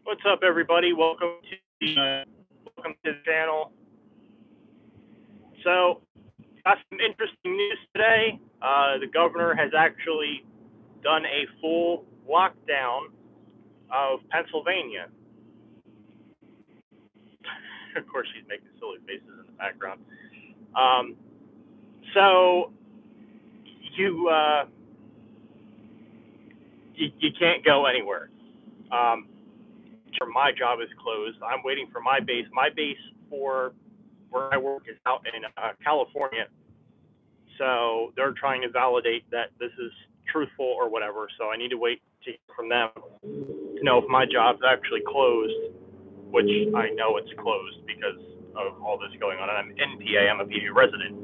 What's up, everybody? Welcome to the channel. So, got some interesting news today. The governor has actually done a full lockdown of Pennsylvania. Of course, she's making silly faces in the background. So you can't go anywhere. My job is closed. I'm waiting for my base. My base for where I work is out in California. So they're trying to validate that this is truthful or whatever. So I need to wait to hear from them to know if my job's actually closed, which I know it's closed because of all this going on. And I'm in PA. I'm a PA resident.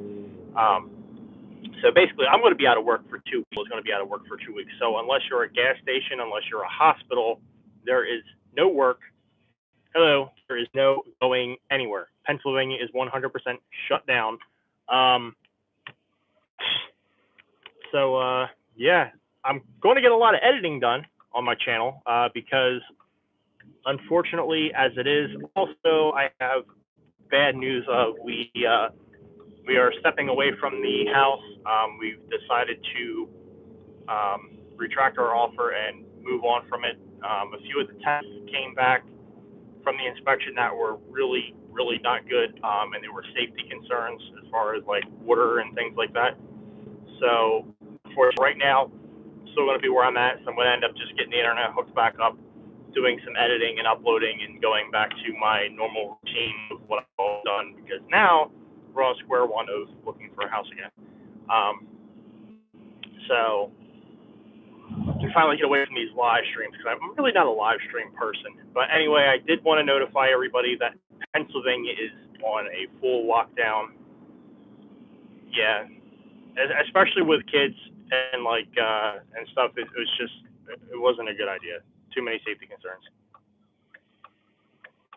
So basically, I'm going to be out of work for 2 weeks. I was going to be out of work for 2 weeks. So unless you're a gas station, unless you're a hospital, there is no work. Hello, there is no going anywhere. Pennsylvania is 100% shut down. So yeah, I'm going to get a lot of editing done on my channel because unfortunately, as it is, also I have bad news of we are stepping away from the house. We've decided to retract our offer and move on from it. A few of the tests came back from the inspection that were really, really not good, and there were safety concerns as far as like water and things like that. So for right now, still going to be where I'm at. So I'm going to end up just getting the internet hooked back up, doing some editing and uploading, and going back to my normal routine of what I've all done. Because now we're on square one of looking for a house again. So to finally get away from these live streams, because I'm really not a live stream person. But anyway, I did want to notify everybody that Pennsylvania is on a full lockdown. Yeah, especially with kids and like and stuff. It wasn't a good idea. Too many safety concerns.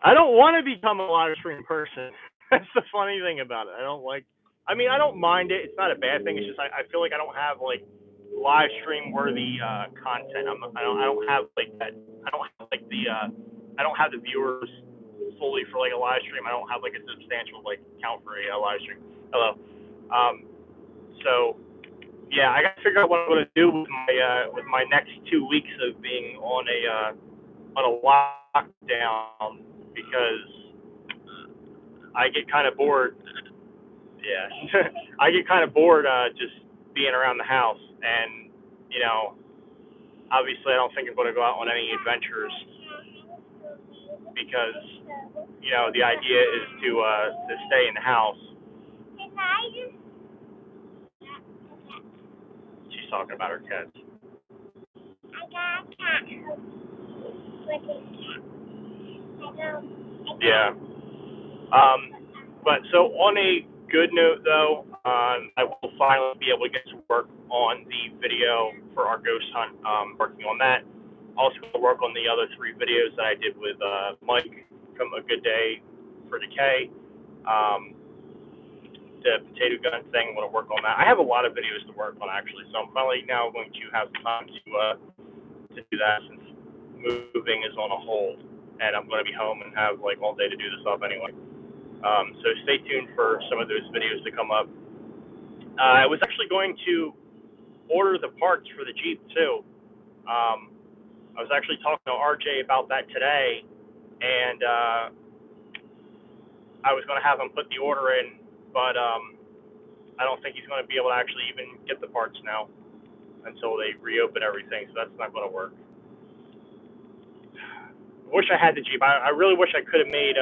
I don't want to become a live stream person. That's the funny thing about it. I don't mind it. It's not a bad thing. It's just I feel like I don't have like live stream worthy content. I don't have like that. I don't have like the I don't have the viewers fully for like a live stream. I don't have like a substantial like count for a live stream. Hello. So yeah, I got to figure out what I'm going to do with my next 2 weeks of being on a lockdown, because I get kind of bored. Yeah, I get kind of bored just being around the house, and obviously I don't think I'm going to go out on any adventures because the idea is to stay in the house. She's talking about her cats. I got a cat. Yeah. But so on a good note, though, I will finally be able to get to work on the video for our ghost hunt. Working on that. Also going to work on the other 3 videos that I did with Mike from A Good Day for Decay. The potato gun thing, I'm going to work on that. I have a lot of videos to work on, actually, so I'm finally now going to have time to do that, since moving is on a hold, and I'm going to be home and have like all day to do this stuff anyway. So stay tuned for some of those videos to come up. I was actually going to order the parts for the Jeep too. I was actually talking to RJ about that today, and I was going to have him put the order in, but I don't think he's going to be able to actually even get the parts now until they reopen everything, so that's not going to work. I wish I had the Jeep. I really wish I could have made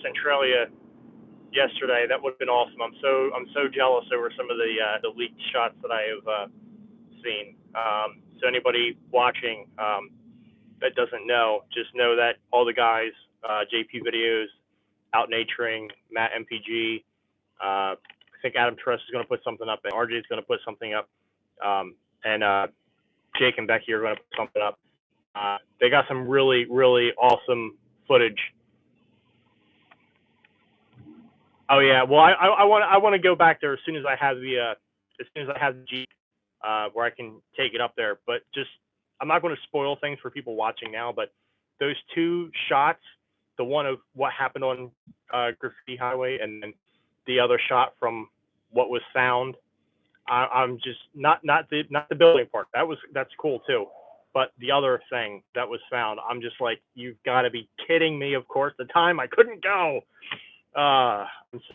Centralia yesterday. That would have been awesome. I'm so jealous over some of the leaked shots that I have seen. So anybody watching that doesn't know, just know that all the guys, JP Videos, Out Naturing, Matt MPG, I think Adam Trust is going to put something up, and RJ is going to put something up, and Jake and Becky are going to put something up. They got some really, really awesome footage. Oh yeah, well I want to go back there as soon as I have the Jeep, where I can take it up there. But just, I'm not going to spoil things for people watching now, but those two shots, the one of what happened on Graffiti Highway, and then the other shot from what was found. I'm just not the building part. That's cool too, but the other thing that was found, I'm just like, you've got to be kidding me. Of course, the time I couldn't go. I'm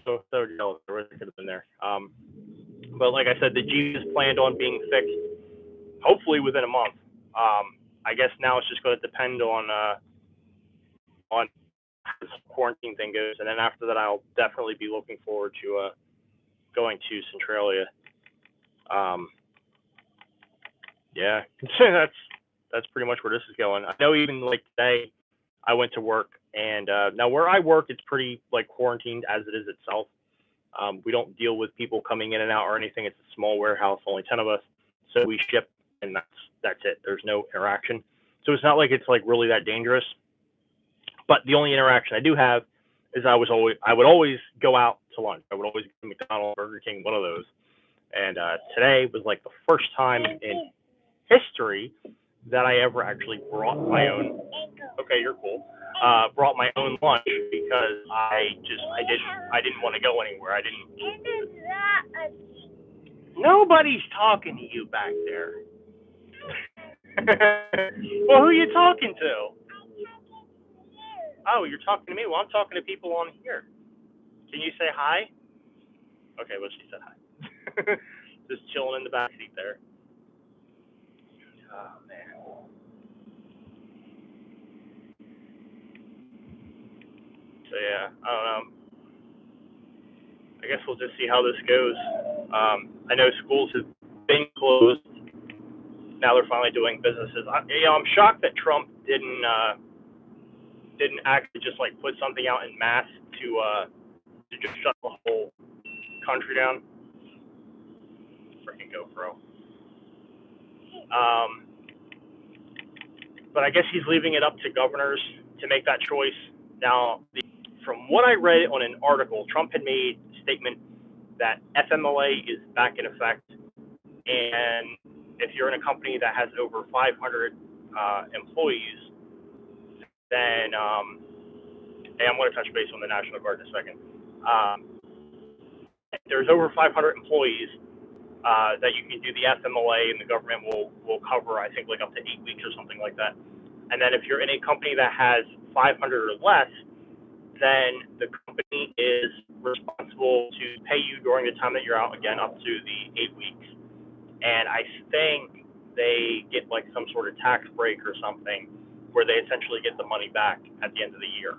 so jealous. I really could have been there. But like I said, the Jeep is planned on being fixed, hopefully within a month. I guess now it's just going to depend on how this quarantine thing goes, and then after that, I'll definitely be looking forward to going to Centralia. Yeah, that's pretty much where this is going. I know even like today, I went to work, and now where I work, it's pretty like quarantined as it is itself. We don't deal with people coming in and out or anything. It's a small warehouse, only 10 of us, so we ship, and that's it. There's no interaction, so it's not like it's like really that dangerous. But the only interaction I do have is I would always go out to lunch. I would always go to McDonald's, Burger King, one of those. And today was like the first time in history that I ever actually brought my own. Okay, you're cool. Brought my own lunch because I didn't want to go anywhere. I didn't. Nobody's talking to you back there. Well, who are you talking to? Oh, you're talking to me. Well, I'm talking to people on here. Can you say hi? Okay, well, she said hi. Just chilling in the back seat there. Oh, man. So, yeah, I don't know. I guess we'll just see how this goes. I know schools have been closed. Now they're finally doing businesses. I'm shocked that Trump didn't actually just like put something out in mass to just shut the whole country down. Freaking GoPro. But I guess he's leaving it up to governors to make that choice. Now, from what I read on an article, Trump had made a statement that FMLA is back in effect, and if you're in a company that has over 500 employees, then hey, I'm going to touch base on the National Guard in a second. If there's over 500 employees that you can do the FMLA, and the government will cover, I think, like up to 8 weeks or something like that. And then if you're in a company that has 500 or less, then the company is responsible to pay you during the time that you're out, again, up to the 8 weeks. And I think they get like some sort of tax break or something where they essentially get the money back at the end of the year.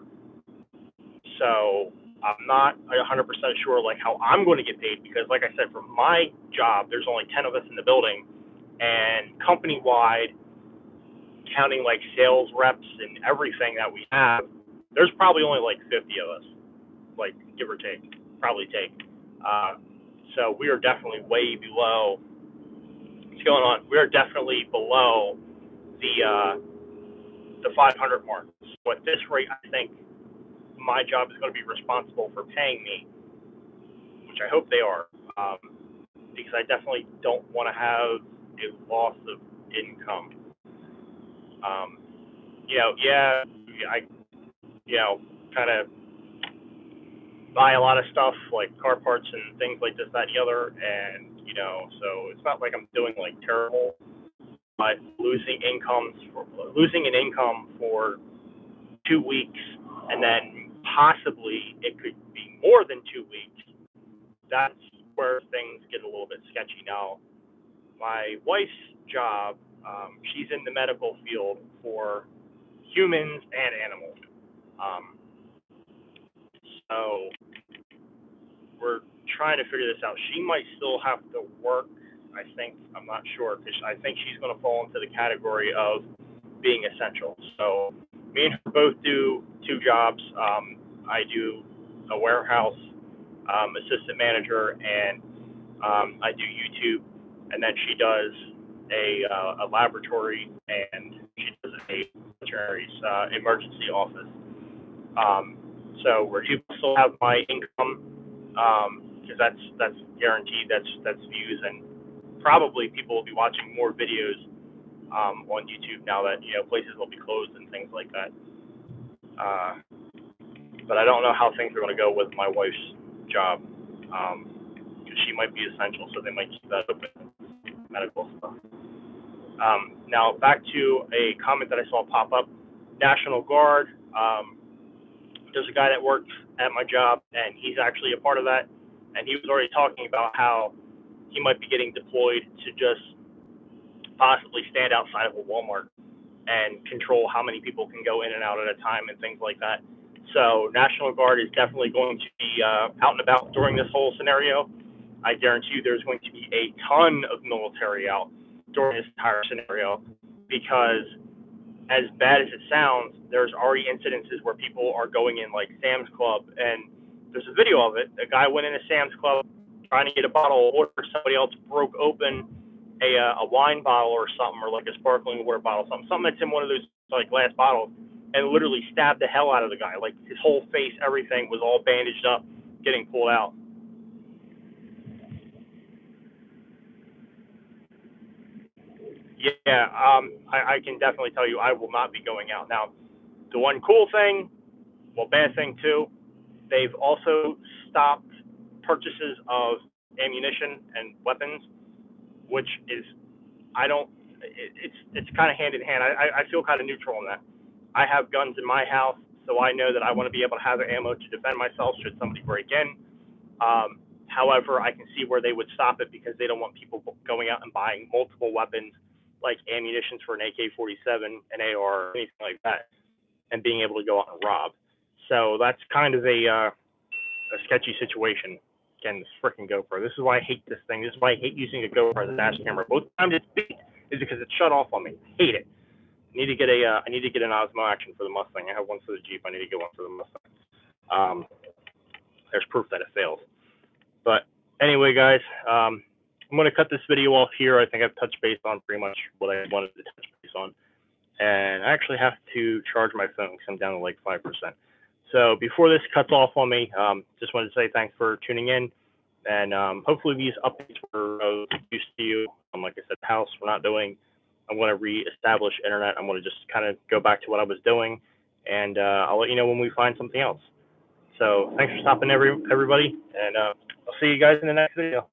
So I'm not 100% sure like how I'm going to get paid, because like I said, for my job, there's only 10 of us in the building, and company-wide, counting like sales reps and everything that we have, there's probably only like 50 of us, like give or take, probably take. So we are definitely way below. What's going on? We are definitely below the 500 mark. So at this rate, I think my job is going to be responsible for paying me, which I hope they are, because I definitely don't want to have a loss of income. I kind of buy a lot of stuff like car parts and things like this, that, and the other, and so it's not like I'm doing like terrible, but losing an income for 2 weeks, and then possibly it could be more than 2 weeks. That's where things get a little bit sketchy. Now, my wife's job, she's in the medical field for humans and animals. So we're trying to figure this out. She might still have to work, I think. I'm not sure, because I think she's going to fall into the category of being essential. So me and her both do 2 jobs. I do a warehouse assistant manager, and I do YouTube, and then she does a laboratory, and she does a veterinary's emergency office. So where you still have my income, because that's guaranteed. That's views, and probably people will be watching more videos on YouTube now that places will be closed and things like like that. But I don't know how things are going to go with my wife's job. Because she might be essential, so they might keep that open, medical stuff. Now, back to a comment that I saw pop up. National Guard. There's a guy that works at my job, and he's actually a part of that. And he was already talking about how he might be getting deployed to just possibly stand outside of a Walmart and control how many people can go in and out at a time and things like that. So National Guard is definitely going to be out and about during this whole scenario. I guarantee you there's going to be a ton of military out during this entire scenario, because as bad as it sounds, there's already incidences where people are going in like Sam's Club, and there's a video of it. A guy went into Sam's Club trying to get a bottle of water. Somebody else broke open a wine bottle or something, or like a sparkling water bottle, something that's in one of those like glass bottles, and literally stabbed the hell out of the guy. Like his whole face, everything was all bandaged up, getting pulled out. Yeah, I can definitely tell you I will not be going out. Now, the one cool thing, well, bad thing too, they've also stopped purchases of ammunition and weapons, which is, it's kind of hand in hand. I feel kind of neutral on that. I have guns in my house, so I know that I want to be able to have the ammo to defend myself should somebody break in. However, I can see where they would stop it because they don't want people going out and buying multiple weapons, like ammunitions for an AK-47, an AR, anything like that, and being able to go out and rob. So that's kind of a sketchy situation. Again, this freaking GoPro. This is why I hate this thing. This is why I hate using a GoPro as a dash camera. Both times it's beat is because it shut off on me. I hate it. I need to get an Osmo Action for the Mustang. I have one for the Jeep. I need to get one for the Mustang. There's proof that it fails. But anyway, guys, I'm going to cut this video off here. I think I've touched base on pretty much what I wanted to touch base on. And I actually have to charge my phone because I'm down to like 5%. So before this cuts off on me, just wanted to say thanks for tuning in. And hopefully these updates were of use to you. Like I said, the house we're not doing. I'm going to reestablish internet. I'm going to just kind of go back to what I was doing. And I'll let you know when we find something else. So thanks for stopping, everybody. And I'll see you guys in the next video.